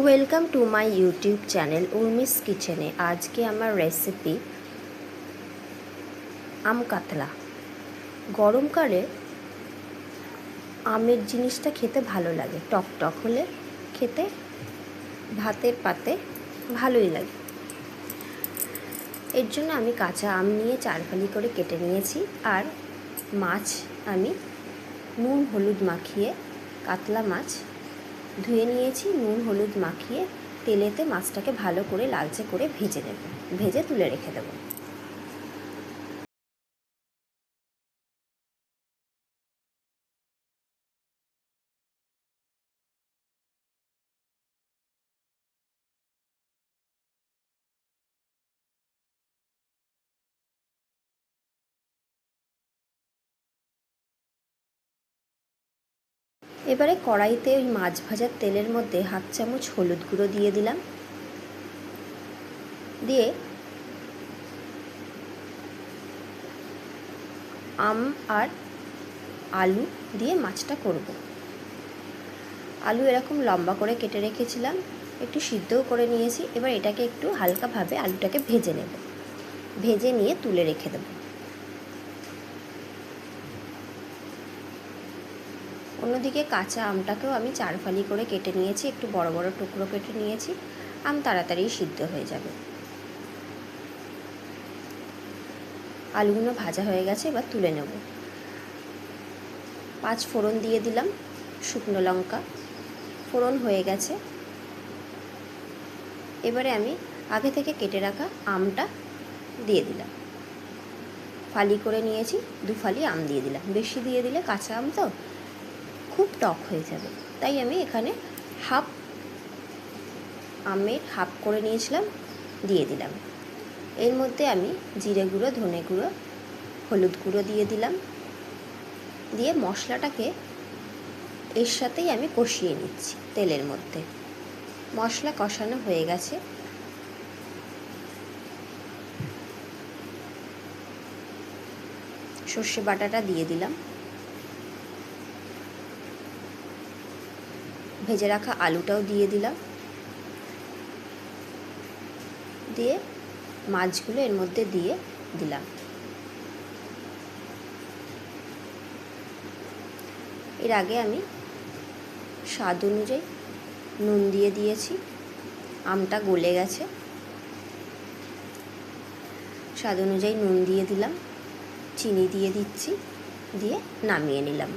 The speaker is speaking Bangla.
Welcome to my YouTube channel Urmi's কিচেনে। আজকে আমার রেসিপি আম কাতলা। গরমকালে আমের জিনিসটা খেতে ভালো লাগে, টক টক হলে খেতে ভাতের পাতে ভালোই লাগে। এর জন্য আমি কাঁচা আম নিয়ে 4 ফালি করে কেটে নিয়েছি। আর মাছ আমি নুন হলুদ মাখিয়ে, কাতলা মাছ ধুয়ে নিয়েছি, নুন হলুদ মাখিয়ে তেলেতে মাছটাকে ভালো করে লালচে করে ভেজে নেব, ভেজে তুলে রেখে দেব। এবারে কড়াইতে ওই মাছ ভাজার তেলের মধ্যে 1/2 চামচ হলুদ গুঁড়ো দিয়ে দিলাম। দিয়ে আম আর আলু দিয়ে মাছটা করব। আলু এরকম লম্বা করে কেটে রেখেছিলাম, একটু সিদ্ধও করে নিয়েছি। এবার এটাকে একটু হালকাভাবে আলুটাকে ভেজে নেব, ভেজে নিয়ে তুলে রেখে দেব। অন্যদিকে কাঁচা আমটাকেও আমি 4 ফালি করে কেটে নিয়েছি, একটু বড় বড় টুকরো কেটে নিয়েছি। আম তাড়াতাড়ি সিদ্ধ হয়ে যাবে। আলুগুলো ভাজা হয়ে গেছে, এবার তুলে নেব। 5 ফোড়ন দিয়ে দিলাম, শুকনো লঙ্কা, ফোড়ন হয়ে গেছে। এবারে আমি আগে থেকে কেটে রাখা আমটা দিয়ে দিলাম, ফালি করে নিয়েছি, 2 ফালি আম দিয়ে দিলাম। বেশি দিয়ে দিলে কাঁচা আম তো খুব টক হয়ে যাবে, তাই আমি এখানে আমের হাফ করে নিয়েছিলাম, দিয়ে দিলাম। এর মধ্যে আমি জিরে গুঁড়ো, ধনে গুঁড়ো, হলুদ গুঁড়ো দিয়ে দিলাম। দিয়ে মশলাটাকে এর সাথেই আমি কষিয়ে নিচ্ছি তেলের মধ্যে। মশলা কষানো হয়ে গেছে। সর্ষে বাটাটা দিয়ে দিলাম। ভেজে রাখা আলুটাও দিয়ে দিলাম। দিয়ে মাছগুলো এর মধ্যে দিয়ে দিলাম। এর আগে আমি স্বাদ অনুযায়ী নুন দিয়ে দিয়েছি, আমটা গলে গেছে। স্বাদ অনুযায়ী নুন দিয়ে দিলাম, চিনি দিয়ে দিচ্ছি, দিয়ে নামিয়ে নিলাম।